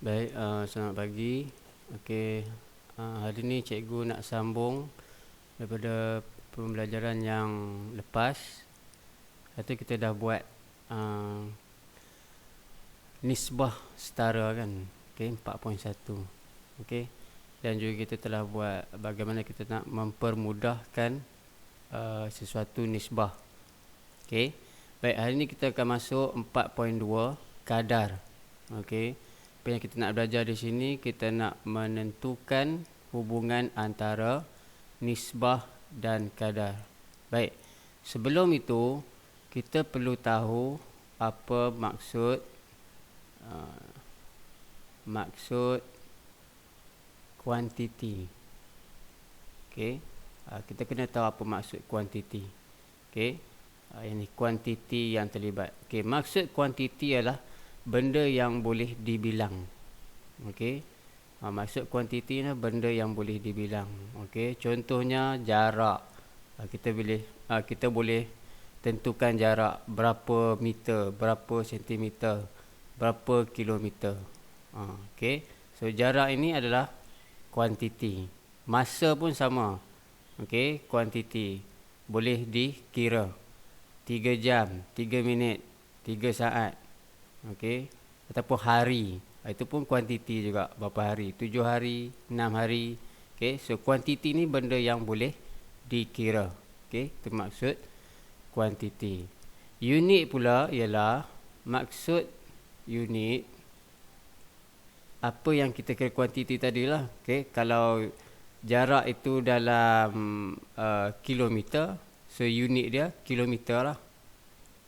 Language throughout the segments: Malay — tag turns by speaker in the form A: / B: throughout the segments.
A: Baik, selamat pagi. Okey, hari ni cikgu nak sambung daripada pembelajaran yang lepas. Kata kita dah buat nisbah setara kan. Okey, 4.1. Okey. Dan juga kita telah buat bagaimana kita nak mempermudahkan sesuatu nisbah. Okey. Baik, hari ni kita akan masuk 4.2 kadar. Okey. Apa yang kita nak belajar di sini, kita nak menentukan hubungan antara nisbah dan kadar. Baik, sebelum itu kita perlu tahu apa maksud kuantiti. Okey, kita kena tahu apa maksud kuantiti. Okey, ini kuantiti yang terlibat. Okey, maksud kuantiti ialah benda yang boleh dibilang. Okey, maksud kuantiti ni benda yang boleh dibilang. Okey, contohnya jarak. Kita boleh tentukan jarak berapa meter, berapa sentimeter, berapa kilometer. Okey, so jarak ini adalah kuantiti. Masa pun sama. Okey, kuantiti boleh dikira. 3 jam, 3 minit, 3 saat. Okey, ataupun hari. Itu pun kuantiti juga. Berapa hari? 7 hari, 6 hari. Okey, so kuantiti ni benda yang boleh dikira. Okey, itu maksud kuantiti. Unit pula ialah maksud unit apa yang kita kira kuantiti tadilah. Okey, kalau jarak itu dalam kilometer, so unit dia kilometer lah.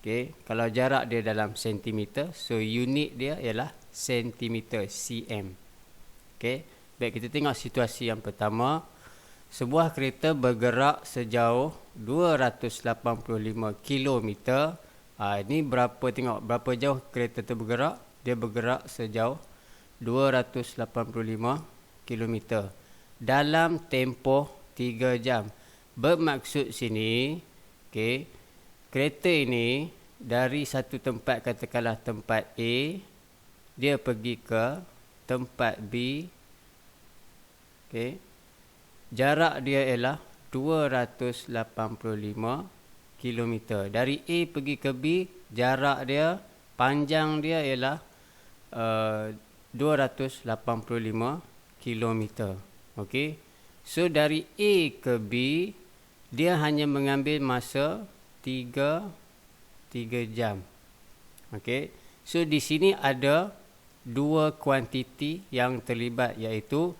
A: Okey, kalau jarak dia dalam sentimeter, so unit dia ialah sentimeter, cm. Okey, baik, kita tengok situasi yang pertama. Sebuah kereta bergerak sejauh 285 km. Ini tengok berapa jauh kereta tu bergerak. Dia bergerak sejauh 285 km dalam tempoh 3 jam. Bermaksud sini, okey, kereta ini dari satu tempat, katakanlah tempat A, dia pergi ke tempat B. Okey, jarak dia ialah 285 km. Dari A pergi ke B, jarak dia, panjang dia ialah 285 km. Okey, so dari A ke B, dia hanya mengambil masa 3 jam. Okey, so di sini ada dua kuantiti yang terlibat, iaitu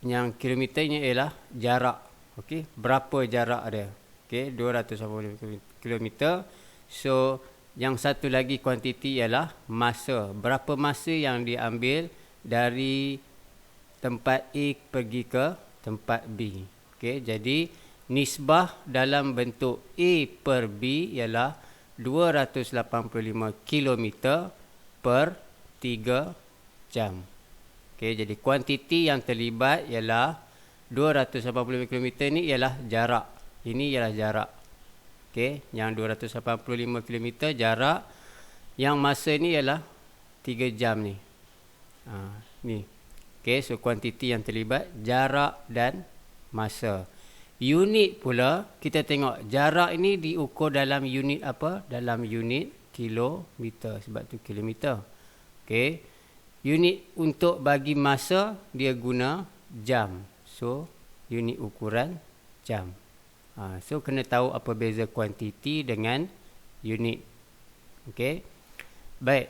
A: yang kilometernya ialah jarak. Okey, berapa jarak dia? Okey, 285 km. So yang satu lagi kuantiti ialah masa. Berapa masa yang diambil dari tempat A pergi ke tempat B. Okey, jadi nisbah dalam bentuk A per B ialah 285 km per 3 jam. Okey, jadi kuantiti yang terlibat ialah 285 km ni ialah jarak. Ini ialah jarak. Okey, yang 285 km jarak. Yang masa ni ialah 3 jam ni. Ni. Okey, so kuantiti yang terlibat jarak dan masa. Unit pula, kita tengok jarak ini diukur dalam unit apa? Dalam unit kilometer, sebab tu kilometer. Okey, unit untuk bagi masa dia guna jam. So unit ukuran jam. So kena tahu apa beza kuantiti dengan unit. Okey, baik,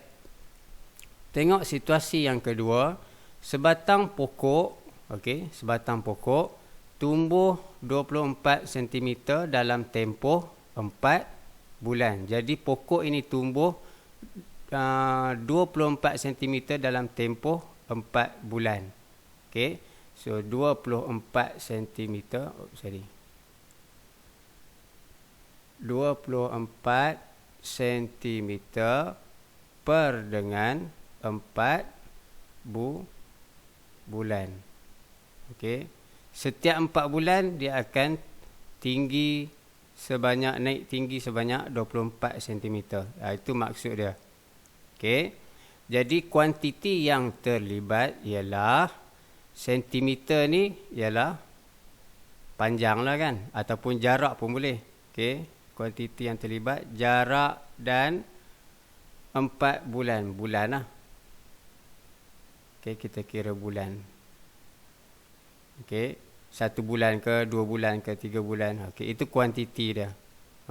A: tengok situasi yang kedua. Sebatang pokok, okey, sebatang pokok tumbuh 24 cm dalam tempoh 4 bulan. Jadi pokok ini tumbuh 24 cm dalam tempoh 4 bulan. Okey, so 24 cm, 24 cm per dengan 4 bulan. Okey, setiap 4 bulan dia akan naik tinggi sebanyak 24 cm. Itu maksud dia. Okey, Jadi kuantiti yang terlibat ialah sentimeter ni ialah panjang lah kan, ataupun jarak pun boleh. Okey, kuantiti yang terlibat jarak dan 4 bulan, bulan lah. Okey, kita kira bulan. Okey, 1 bulan ke 2 bulan ke 3 bulan. Okey, itu kuantiti dia.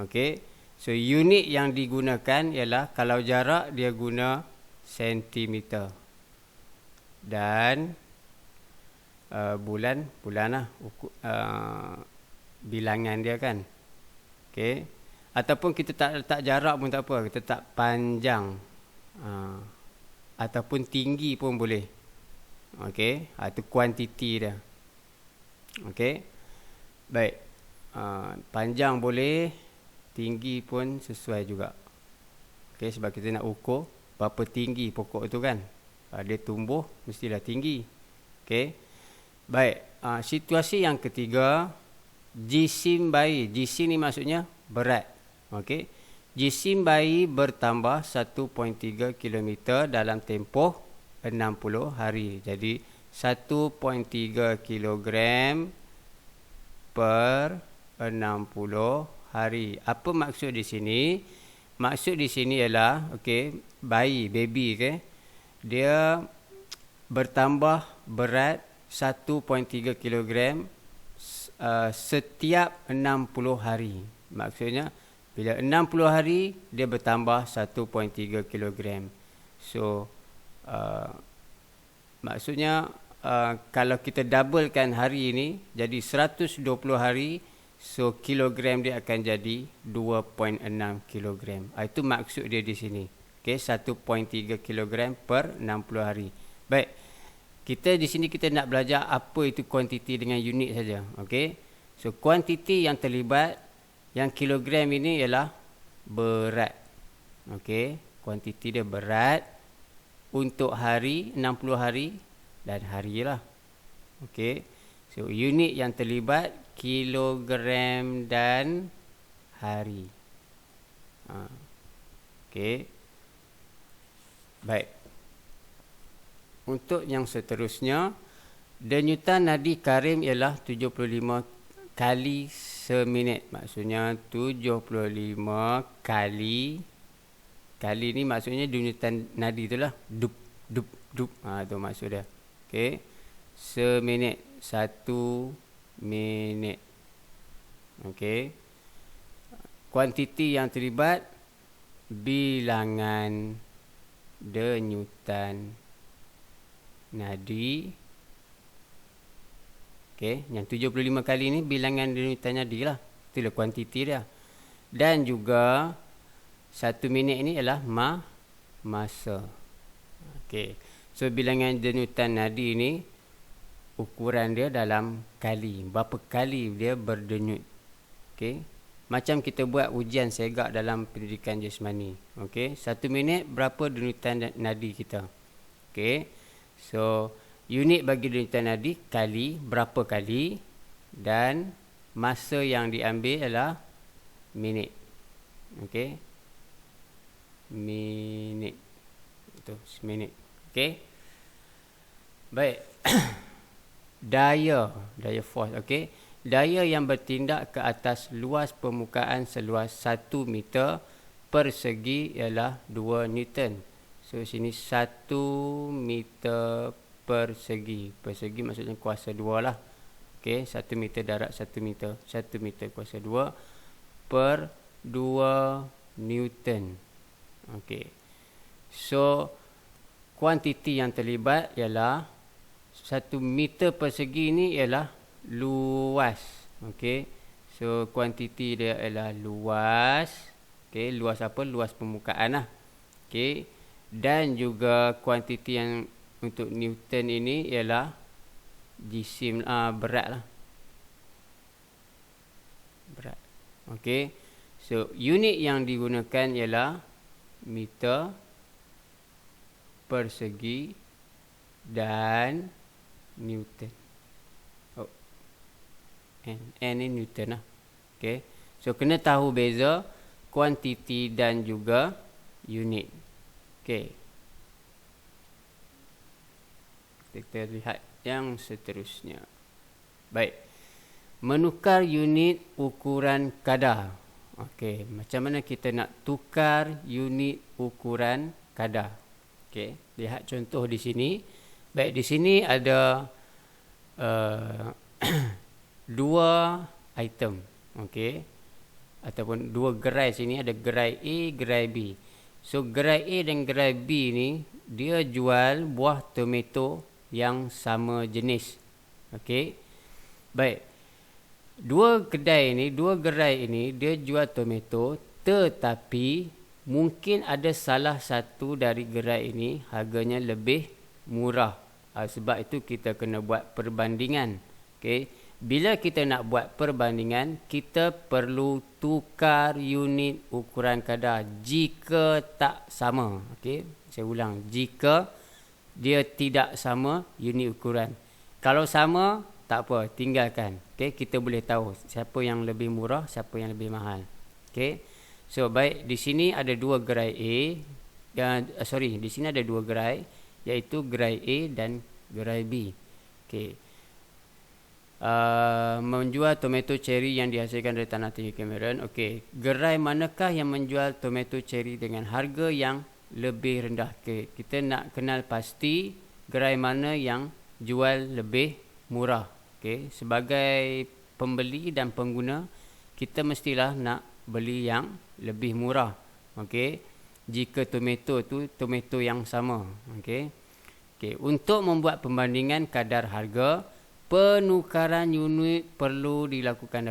A: Okey, so unit yang digunakan ialah kalau jarak dia guna sentimeter, dan bulan lah bilangan dia kan. Okey, ataupun kita tak letak jarak pun tak apa, kita tak panjang ataupun tinggi pun boleh. Okey, itu kuantiti dia. Okey, baik, panjang boleh, tinggi pun sesuai juga. Okey, sebab kita nak ukur berapa tinggi pokok tu kan. Dia tumbuh mestilah tinggi. Okey, baik, situasi yang ketiga, jisim bayi. Jisim ni maksudnya berat. Okey, jisim bayi bertambah 1.3 km dalam tempoh 60 hari. Jadi 1.3 kg per 60 hari. Apa maksud di sini? Maksud di sini ialah, okey, baby, okey, dia bertambah berat 1.3 kg setiap 60 hari. Maksudnya bila 60 hari dia bertambah 1.3 kg. So maksudnya kalau kita doublekan hari ini jadi 120 hari, so kilogram dia akan jadi 2.6 kilogram. Itu maksud dia di sini. Okey, 1.3 kilogram per 60 hari. Baik, kita di sini kita nak belajar apa itu kuantiti dengan unit saja. Okey, so kuantiti yang terlibat yang kilogram ini ialah berat. Okey, kuantiti dia berat untuk hari, 60 hari dan hari lah. Okey, so unit yang terlibat kilogram dan hari. Okey, baik. Untuk yang seterusnya, denyutan nadi karim ialah 75 kali seminit. Maksudnya 75 kali ni maksudnya denyutan nadi itulah dup dup dup. Tu maksud dia. Okey, seminit, 1 minit. Okey, kuantiti yang terlibat bilangan denyutan nadi. Okey, yang 75 kali ni bilangan denyutan nadi lah. Itulah kuantiti dia. Dan juga 1 minit ni ialah masa. Okey, so bilangan denyutan nadi ni ukuran dia dalam kali. Berapa kali dia berdenyut. Okey, macam kita buat ujian segak dalam pendidikan jasmani. Okey, 1 minit berapa denyutan nadi kita. Okey, so unit bagi denyutan nadi kali, berapa kali, dan masa yang diambil adalah minit. Okey, minit. Itu minit. Okey, baik. Daya force. Okey, daya yang bertindak ke atas luas permukaan seluas 1 meter persegi ialah 2 Newton. So sini 1 meter persegi. Persegi maksudnya kuasa 2 lah. Okey, 1 meter darab 1 meter. 1 meter kuasa 2 per 2 Newton. Okey, so kuantiti yang terlibat ialah 1 meter persegi ni ialah luas. Okey, so kuantiti dia ialah luas. Okey, luas apa? Luas permukaan lah. Okey, dan juga kuantiti yang untuk Newton ini ialah jisim, berat lah. Berat. Okey, so unit yang digunakan ialah meter persegi dan Newton. N ni Newton lah. Okey, so kena tahu beza kuantiti dan juga unit. Okey, Kita lihat yang seterusnya. Baik. Menukar unit ukuran kadar. Okey, macam mana kita nak tukar unit ukuran kadar? Okey, lihat contoh di sini. Baik, di sini ada dua item. Okey. Ataupun dua gerai sini, ada gerai A, gerai B. So gerai A dan gerai B ni dia jual buah tomato yang sama jenis. Okey. Baik. Dua gerai ini dia jual tomato, tetapi mungkin ada salah satu dari gerai ini harganya lebih murah. Sebab itu kita kena buat perbandingan. Okey. Bila kita nak buat perbandingan, kita perlu tukar unit ukuran kadar jika tak sama. Okey, saya ulang, jika dia tidak sama unit ukuran. Kalau sama, tak apa, tinggalkan. Okey, kita boleh tahu siapa yang lebih murah, siapa yang lebih mahal. Okey. So baik, di sini ada dua gerai A dan di sini ada dua gerai, iaitu gerai A dan gerai B. Okey. Menjual tomato cherry yang dihasilkan dari tanah tinggi Cameron. Okey, gerai manakah yang menjual tomato cherry dengan harga yang lebih rendah? Okey, kita nak kenal pasti gerai mana yang jual lebih murah. Okey, sebagai pembeli dan pengguna, kita mestilah nak beli yang lebih murah. Okey, jika tomato tu tomato yang sama. Okey. Okey, untuk membuat pembandingan kadar harga, penukaran unit perlu dilakukan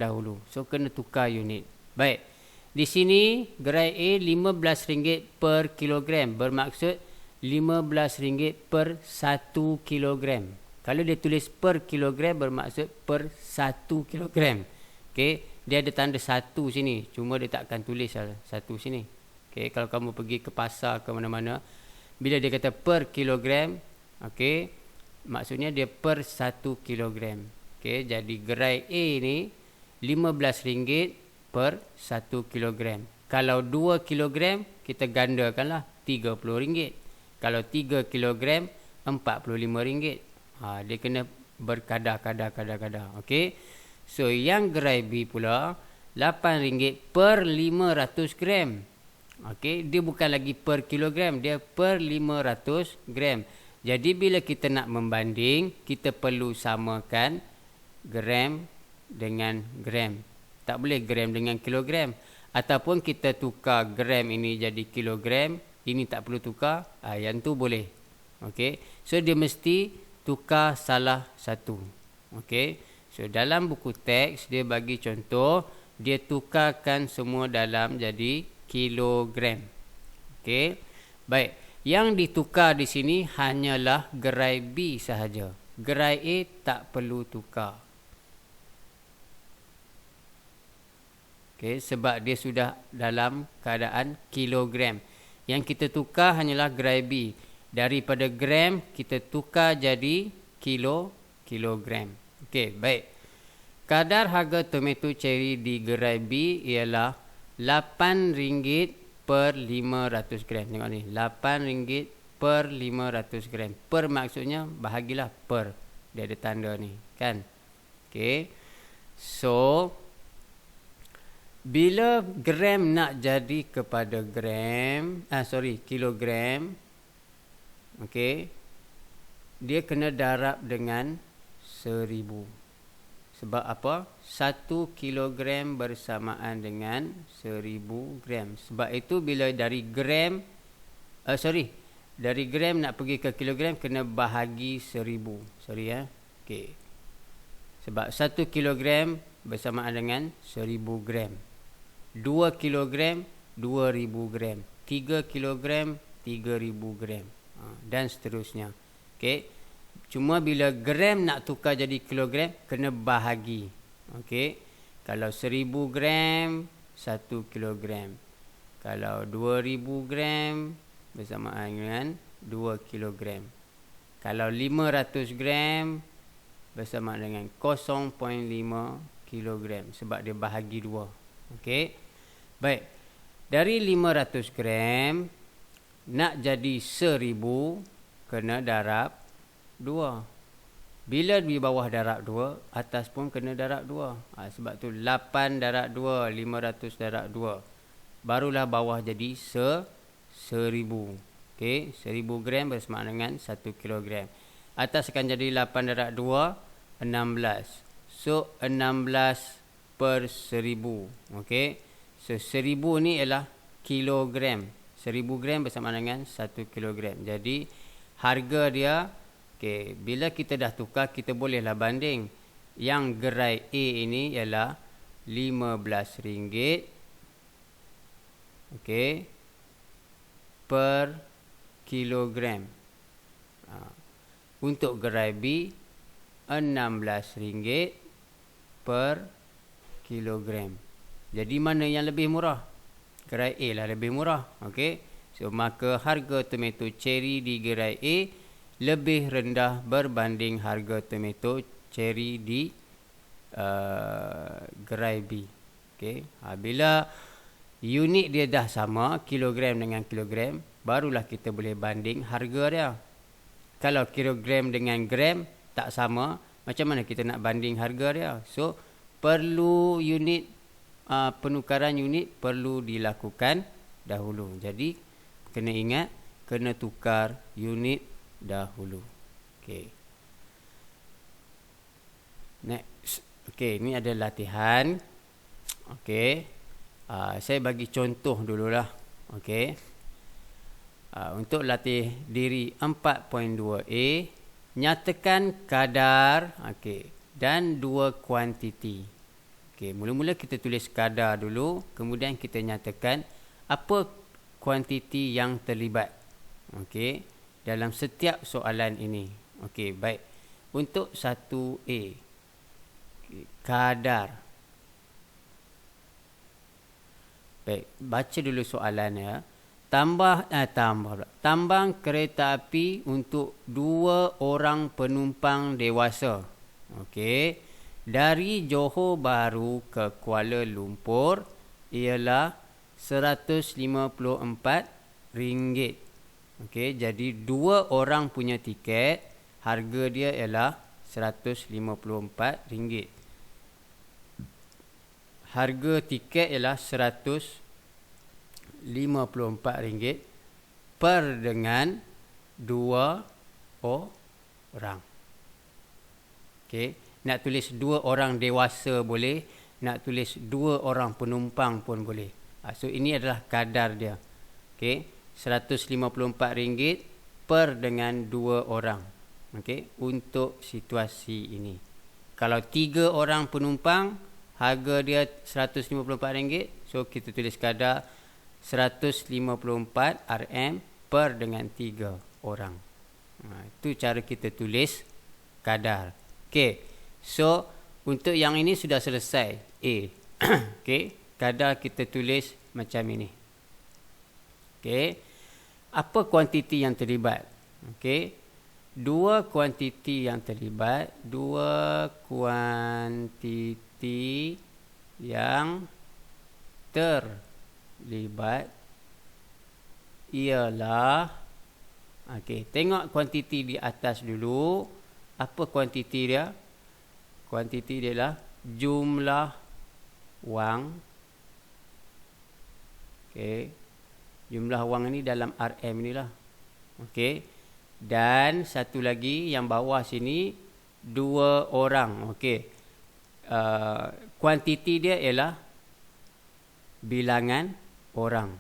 A: dahulu. So kena tukar unit. Baik. Di sini gerai A RM15 per kilogram, bermaksud RM15 per 1 kilogram. Kalau dia tulis per kilogram, bermaksud per 1 kilogram. Okey, dia ada tanda 1 sini, cuma dia takkan tulis 1 sini. Okey, kalau kamu pergi ke pasar ke mana-mana, bila dia kata per kilogram, okey, maksudnya dia per 1 kilogram. Okey, jadi gerai A ni RM15 per 1 kilogram. Kalau 2 kilogram, kita gandakanlah RM30. Kalau 3 kilogram, RM45. Dia kena berkadar. Okey. So yang gerai B pula RM8 per 500 gram. Okey, dia bukan lagi per kilogram, dia per 500 gram. Jadi bila kita nak membanding, kita perlu samakan gram dengan gram. Tak boleh gram dengan kilogram. Ataupun kita tukar gram ini jadi kilogram, ini tak perlu tukar, yang tu boleh. Okey, so dia mesti tukar salah satu. Okey, so dalam buku teks dia bagi contoh, dia tukarkan semua dalam jadi kilogram. Okey. Baik, yang ditukar di sini hanyalah gerai B sahaja. Gerai A tak perlu tukar. Okey, sebab dia sudah dalam keadaan kilogram. Yang kita tukar hanyalah gerai B. Daripada gram kita tukar jadi kilogram. Okey, baik. Kadar harga tomato cherry di gerai B ialah RM8 per 500 gram. Tengok ni, RM8 per 500 gram. Per maksudnya bahagilah per. Dia ada tanda ni, kan? Okey. So bila gram nak jadi kepada kilogram, okey, dia kena darab dengan 1000. Sebab apa? 1 kilogram bersamaan dengan 1000 gram. Sebab itu bila dari gram nak pergi ke kilogram, kena bahagi 1000. Okey. Sebab 1 kilogram bersamaan dengan 1000 gram. 2 kilogram 2000 gram. 3 kilogram 3000 gram. Dan seterusnya. Okey. Cuma bila gram nak tukar jadi kilogram, kena bahagi. Okey. Kalau 1000 gram 1 kilogram. Kalau 2000 gram bersamaan dengan 2 kilogram. Kalau 500 gram bersamaan dengan 0.5 kilogram. Sebab dia bahagi 2. Okey. Baik. Dari 500 gram, Nak jadi 1000 kena darab 2. Bila di bawah darab 2, atas pun kena darab 2. Sebab tu 8 darab 2, 500 darab 2. Barulah bawah jadi 1000. Okey, 1000 gram bersama dengan 1 kilogram. Atas akan jadi 8 darab 2, 16. So 16 per 1000. Okey. So 1000 ni ialah kilogram. 1000 gram bersama dengan 1 kilogram. Jadi harga dia, okey, bila kita dah tukar, kita bolehlah banding. Yang gerai A ini ialah RM15. Okey. Per kilogram. Untuk gerai B RM16 per kilogram. Jadi mana yang lebih murah? Gerai A lah lebih murah. Okey. So maka harga tomato cherry di gerai A lebih rendah berbanding harga tomato cherry di gerai B. Okey. Bila unit dia dah sama, kilogram dengan kilogram, barulah kita boleh banding harga dia. Kalau kilogram dengan gram tak sama, macam mana kita nak banding harga dia? So perlu unit penukaran unit perlu dilakukan dahulu. Jadi kena ingat, kena tukar unit dahulu. Okey. Next. Okey, ini ada latihan. Okey. Saya bagi contoh dululah. Okey. Untuk latih diri 4.2a, nyatakan kadar, okey, dan dua kuantiti. Okey, mula-mula kita tulis kadar dulu, kemudian kita nyatakan apa kuantiti yang terlibat. Okey, dalam setiap soalan ini. Okey, baik. Untuk 1A, okay, kadar. Baik, baca dulu soalannya. Tambang kereta api untuk 2 orang penumpang dewasa. Okey. Dari Johor Bahru ke Kuala Lumpur ialah RM154. Okey, jadi 2 orang punya tiket, harga dia ialah RM154. Harga tiket ialah RM154 per dengan 2 orang. Okey. Nak tulis 2 orang dewasa boleh, nak tulis 2 orang penumpang pun boleh. So ini adalah kadar dia. Okey, RM154 per dengan 2 orang. Okey, untuk situasi ini. Kalau 3 orang penumpang, harga dia RM154. So kita tulis kadar 154 Rm per dengan 3 orang. Itu cara kita tulis kadar. Okey. So, untuk yang ini sudah selesai. A. Okey. Kadar kita tulis macam ini. Okey. Apa kuantiti yang terlibat? Okey. 2 kuantiti yang terlibat. 2 kuantiti yang terlibat ialah, okey, tengok kuantiti di atas dulu. Apa kuantiti dia? Kuantiti dia adalah jumlah wang. Okey. Jumlah wang ini dalam RM inilah. Okey. Dan satu lagi yang bawah sini 2 orang. Okey. Kuantiti dia ialah bilangan orang.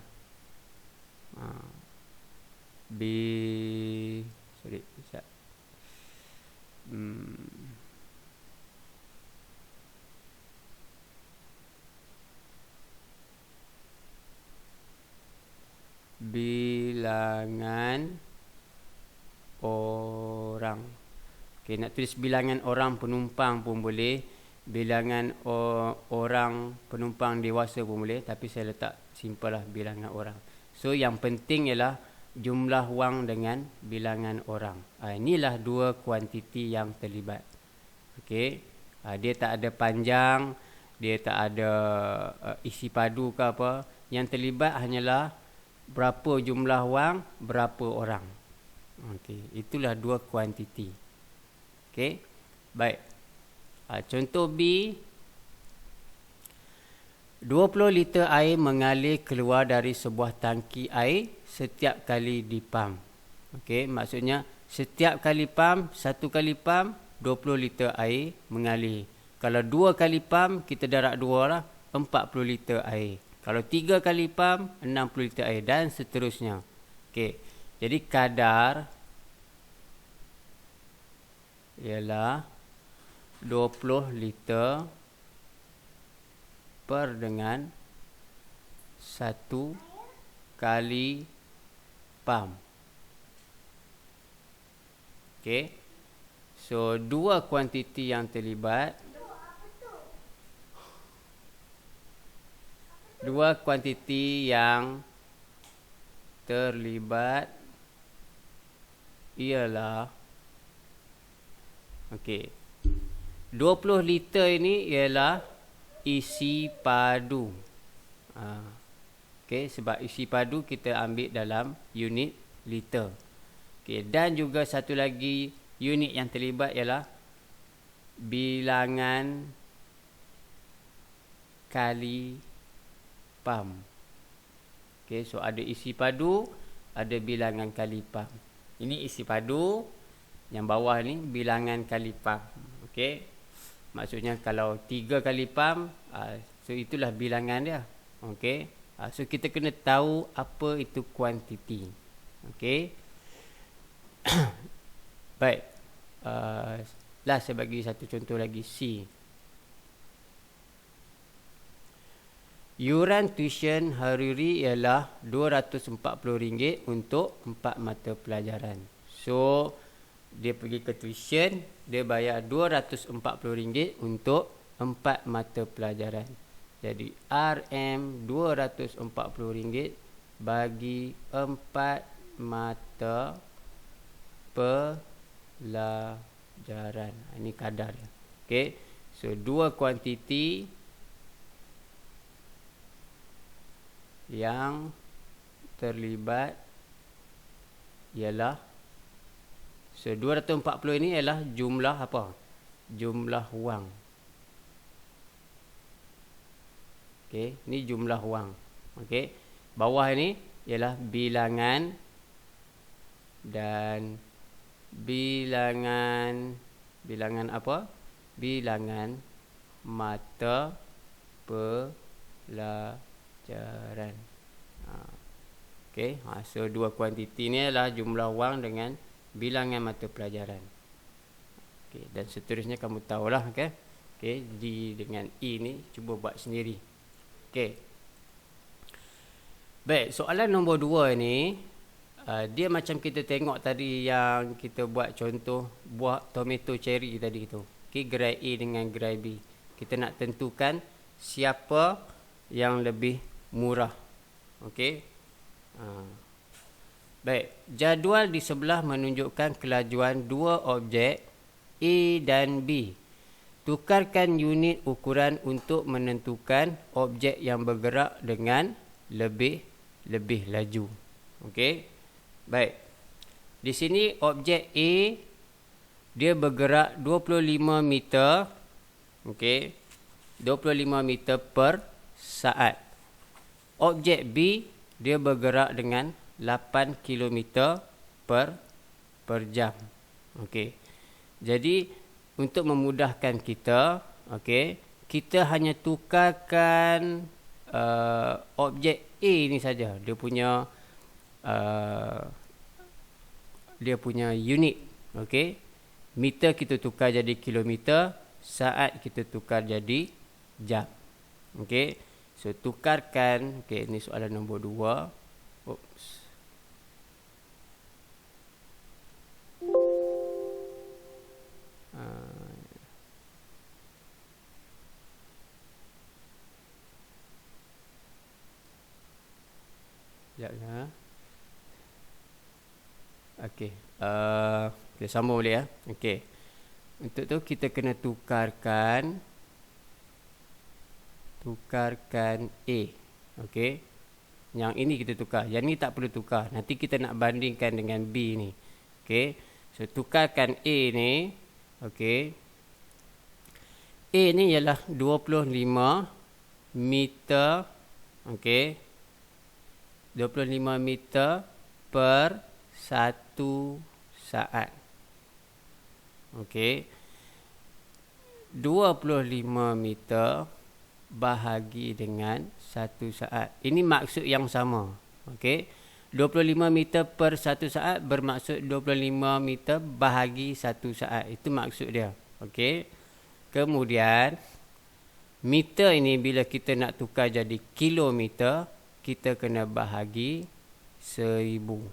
A: Bilangan orang. Okey, nak tulis bilangan orang penumpang pun boleh, bilangan orang penumpang dewasa pun boleh, tapi saya letak simple lah bilangan orang. So yang penting ialah jumlah wang dengan bilangan orang. Inilah 2 kuantiti yang terlibat. Okey. Dia tak ada panjang, dia tak ada isi padu ke apa. Yang terlibat hanyalah berapa jumlah wang, berapa orang. Okey, itulah dua kuantiti. Okey. Baik. Contoh B, 20 liter air mengalir keluar dari sebuah tangki air setiap kali dipam. Okey, maksudnya setiap kali pam, satu kali pam 20 liter air mengalir. Kalau 2 kali pam, kita darab 2 lah, 40 liter air. Kalau 3 kali pam, 60 liter air dan seterusnya. Okey. Jadi kadar ialah 20 liter per dengan 1 kali pam. Okey. So, dua kuantiti yang terlibat. Dua kuantiti yang terlibat ialah, okey, 20 liter ini ialah isi padu. Okey, sebab isi padu kita ambil dalam unit liter. Okey, dan juga satu lagi unit yang terlibat ialah bilangan kali pam. Okey, so ada isi padu, ada bilangan kali pam. Ini isi padu, yang bawah ni bilangan kali pam. Okey. Maksudnya kalau 3 kali pam, so itulah bilangan dia. Okey. So kita kena tahu apa itu kuantiti. Okey. Baik. Lah saya bagi satu contoh lagi, C. Yuran tuition hariri ialah RM240 untuk 4 mata pelajaran. So, dia pergi ke tuition, dia bayar RM240 untuk 4 mata pelajaran. Jadi, RM240 bagi 4 mata pelajaran. Ini kadar dia. Okey. So, dua kuantiti yang terlibat ialah, so 240 ini ialah jumlah apa? Jumlah wang. Okey, ni jumlah wang. Okey. Bawah ini ialah bilangan dan bilangan apa? Bilangan mata pelajaran. Okey, so dua kuantiti ni adalah jumlah wang dengan bilangan mata pelajaran. Okey, dan seterusnya kamu tahulah, okey. Okey, D dengan E ni cuba buat sendiri. Okey. Baik, soalan nombor 2 ni dia macam kita tengok tadi yang kita buat contoh buah tomato cherry tadi tu. Okey, gerai A dengan gerai B. Kita nak tentukan siapa yang lebih murah. Okey. Baik, jadual di sebelah menunjukkan kelajuan dua objek A dan B. Tukarkan unit ukuran untuk menentukan objek yang bergerak dengan lebih laju. Okey. Baik. Di sini objek A dia bergerak 25 meter. Okey. 25 meter per saat. Objek B dia bergerak dengan 8 km per jam. Okey. Jadi untuk memudahkan kita, okey, kita hanya tukarkan objek A ni saja. Dia punya unit. Okey. Meter kita tukar jadi kilometer, saat kita tukar jadi jam. Okey. So tukarkan. Okey, ini soalan nombor 2. Oops. Sekejaplah. Okey. Okay, sambung boleh ya. Okey. Untuk tu kita kena tukarkan A. Okey. Yang ini kita tukar. Yang ni tak perlu tukar. Nanti kita nak bandingkan dengan B ni. Okey. So tukarkan A ni. Okey. A ni ialah 25 meter. Okey. 25 meter per 1 saat. Okey. 25 meter bahagi dengan 1 saat. Ini maksud yang sama. Okey. 25 meter per 1 saat bermaksud 25 meter bahagi 1 saat. Itu maksud dia. Okey. Kemudian meter ini bila kita nak tukar jadi kilometer, kita kena bahagi 1000.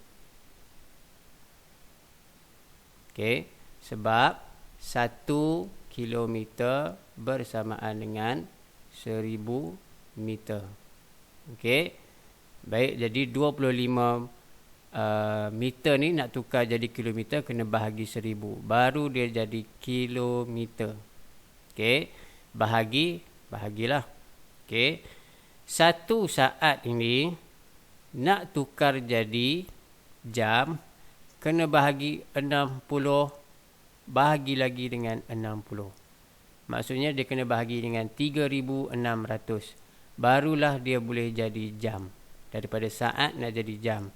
A: Okey. Sebab 1 kilometer bersamaan dengan 1000 meter. Okey. Baik, jadi 25 meter ni nak tukar jadi kilometer kena bahagi 1000. Baru dia jadi kilometer. Okey. Bahagilah. Okey. 1 saat ini nak tukar jadi jam, kena bahagi 60, bahagi lagi dengan 60. Maksudnya dia kena bahagi dengan 3600. Barulah dia boleh jadi jam. Daripada saat nak jadi jam.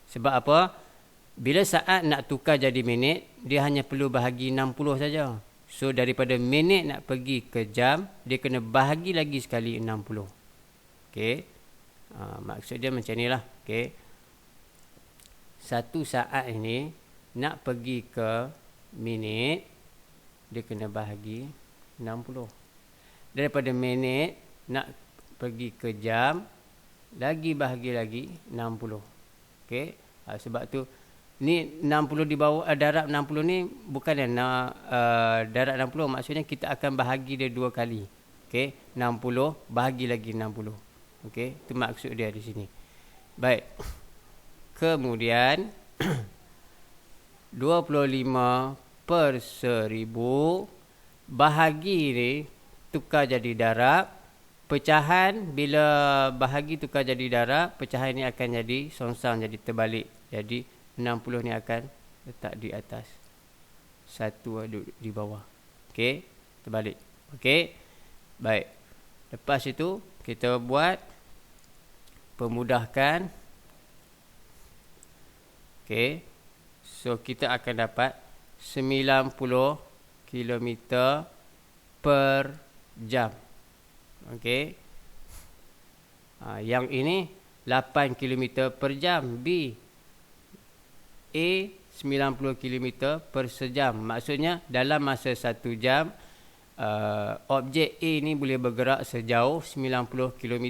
A: Sebab apa? Bila saat nak tukar jadi minit, dia hanya perlu bahagi 60 saja. So daripada minit nak pergi ke jam, dia kena bahagi lagi sekali 60. Okey. Maksud dia macam inilah. Okey. 1 saat ini nak pergi ke minit, dia kena bahagi 60. Daripada minit nak pergi ke jam, lagi bahagi lagi 60. Okey. Sebab tu ni 60 di bawah darab 60 ni bukan darab 60, maksudnya kita akan bahagi dia 2 kali. Okey, 60 bahagi lagi 60. Okey, itu maksud dia di sini. Baik. Kemudian 25 per 1000 bahagi ni tukar jadi darab. Pecahan bila bahagi tukar jadi darab, pecahan ni akan jadi songsang, jadi terbalik. Jadi 60 ni akan letak di atas, 1 di bawah. Okey, terbalik. Okey. Baik. Lepas itu kita buat pemudahkan. Okey. So kita akan dapat 90 km per jam. Okey. Yang ini 8 km per jam. B, A 90 km per sejam. Maksudnya dalam masa 1 jam, objek A ni boleh bergerak sejauh 90 km.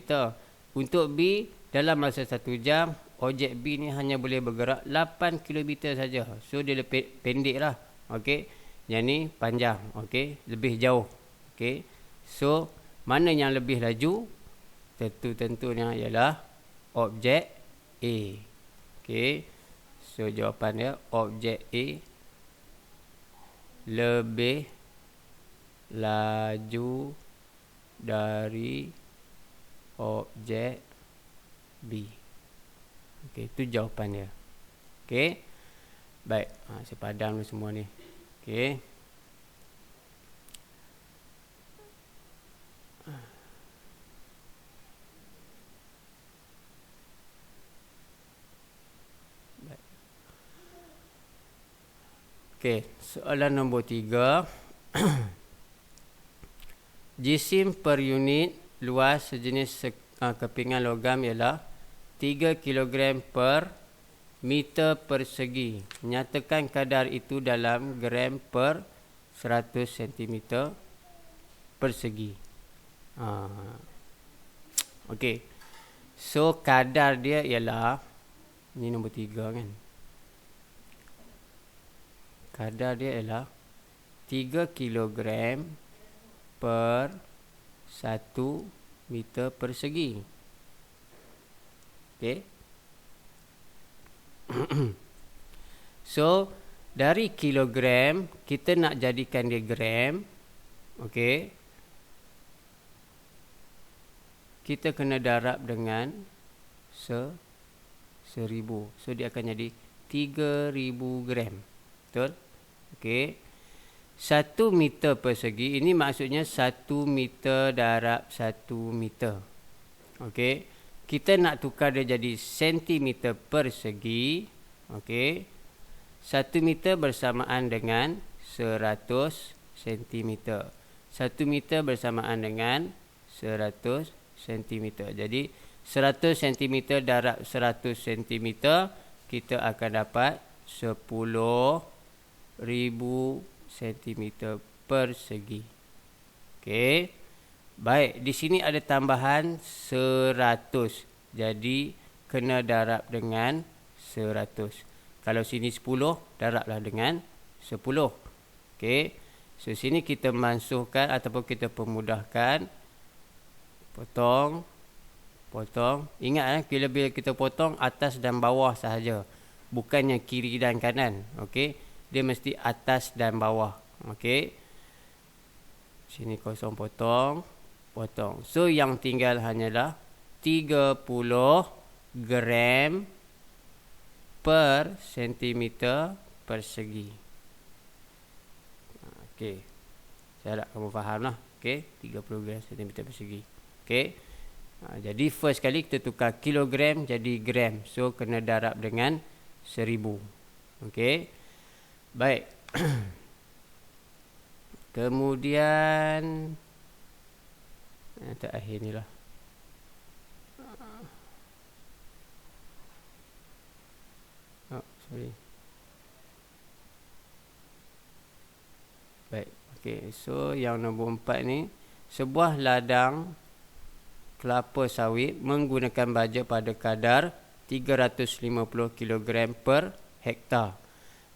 A: Untuk B, dalam masa 1 jam, objek B ni hanya boleh bergerak 8 km saja. So dia lebih pendek lah. Okey. Yang ni panjang. Okey. Lebih jauh. Okey. So mana yang lebih laju? Tentunya ialah objek A. Okey. So jawapan dia objek A lebih laju dari objek B. Okey, itu jawapan dia. Okey. Baik, saya padam semua ni. Okey. Okey, soalan nombor 3. Jisim per unit luas sejenis kepingan logam ialah 3 kg per meter persegi. Nyatakan kadar itu dalam gram per 100 cm persegi. Okey. So kadar dia ialah, ni nombor 3 kan. Kadar dia ialah 3 kg per 1 meter persegi. Okey. So dari kilogram kita nak jadikan dia gram. Okey. Kita kena darab dengan 1000. So dia akan jadi 3000 gram. Betul? Okey. 1 meter persegi ini maksudnya 1 meter darab 1 meter. Okey. Kita nak tukar dia jadi sentimeter persegi. Okey. 1 meter bersamaan dengan 100 sentimeter. 1 meter bersamaan dengan 100 sentimeter. Jadi 100 cm darab 100 cm, kita akan dapat 10,000 cm persegi. Okey. Baik, di sini ada tambahan 100. Jadi kena darab dengan 100. Kalau sini 10, darablah dengan 10. Okey. So sini kita masukkan ataupun kita pemudahkan. Potong. Ingat bila kita potong atas dan bawah sahaja, bukannya kiri dan kanan. Okey, dia mesti atas dan bawah. Okey, sini kosong, potong. So yang tinggal hanyalah 30 gram per sentimeter persegi. Okey, saya harap kamu faham lah. Okey, 30 gram sentimeter persegi. Okey. Jadi first kali kita tukar kilogram jadi gram. So kena darab dengan 1000. Okey. Baik. Kemudian terakhir ni lah. Sorry. Baik. Okey. So yang nombor 4 ni, sebuah ladang kelapa sawit menggunakan baja pada kadar 350 kg per hektar.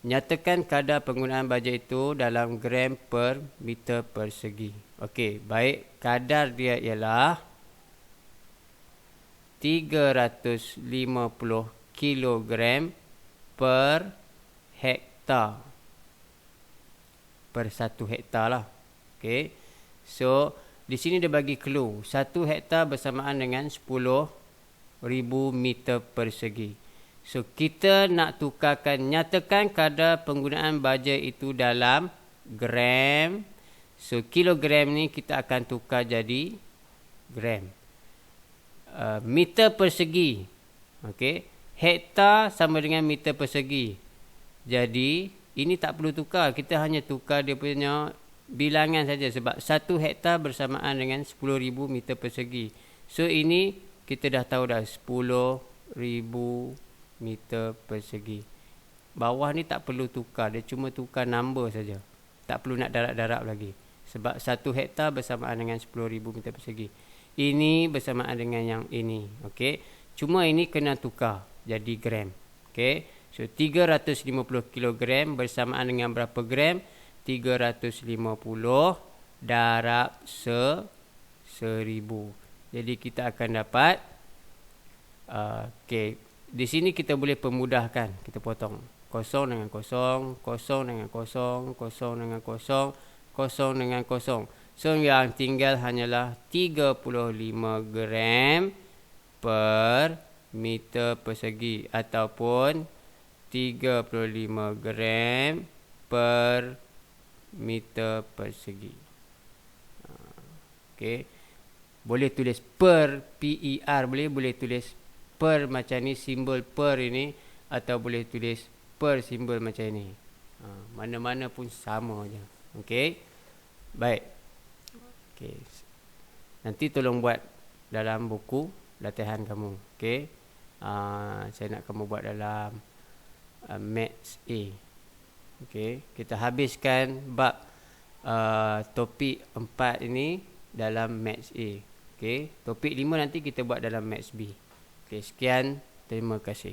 A: Nyatakan kadar penggunaan baja itu dalam gram per meter persegi. Okey, baik. Kadar dia ialah 350 kg per hektar. Per 1 hektar lah. Okey. So di sini dia bagi clue. 1 hektar bersamaan dengan 10,000 meter persegi. So kita nak tukarkan, nyatakan kadar penggunaan baja itu dalam gram. So kilogram ni kita akan tukar jadi gram. Meter persegi. Okey. Hektar sama dengan meter persegi. Jadi ini tak perlu tukar. Kita hanya tukar dia punya bilangan saja, sebab 1 hektar bersamaan dengan 10,000 meter persegi. So ini kita dah tahu dah, 10,000 meter persegi. Bawah ni tak perlu tukar, dia cuma tukar number saja. Tak perlu nak darab-darab lagi. Sebab 1 hektar bersamaan dengan 10,000 meter persegi. Ini bersamaan dengan yang ini. Okey. Cuma ini kena tukar jadi gram. Okey. So 350 kg bersamaan dengan berapa gram? 350 darab 1000. Jadi kita akan dapat okey, di sini kita boleh pemudahkan. Kita potong kosong dengan kosong, kosong dengan kosong, kosong dengan kosong, kosong dengan kosong. So yang tinggal hanyalah 35 gram per meter persegi ataupun 35 gram per meter persegi. Okey. Boleh tulis per, PER, boleh tulis per macam ni, simbol per ini, atau boleh tulis per simbol macam ini. Mana-mana pun sama je. Okey. Baik. Okey. Nanti tolong buat dalam buku latihan kamu. Okey. Saya nak kamu buat dalam Maths A. Okey, kita habiskan bab topik 4 ini dalam Maths A. Okey, topik 5 nanti kita buat dalam Maths B. Okey, sekian, terima kasih.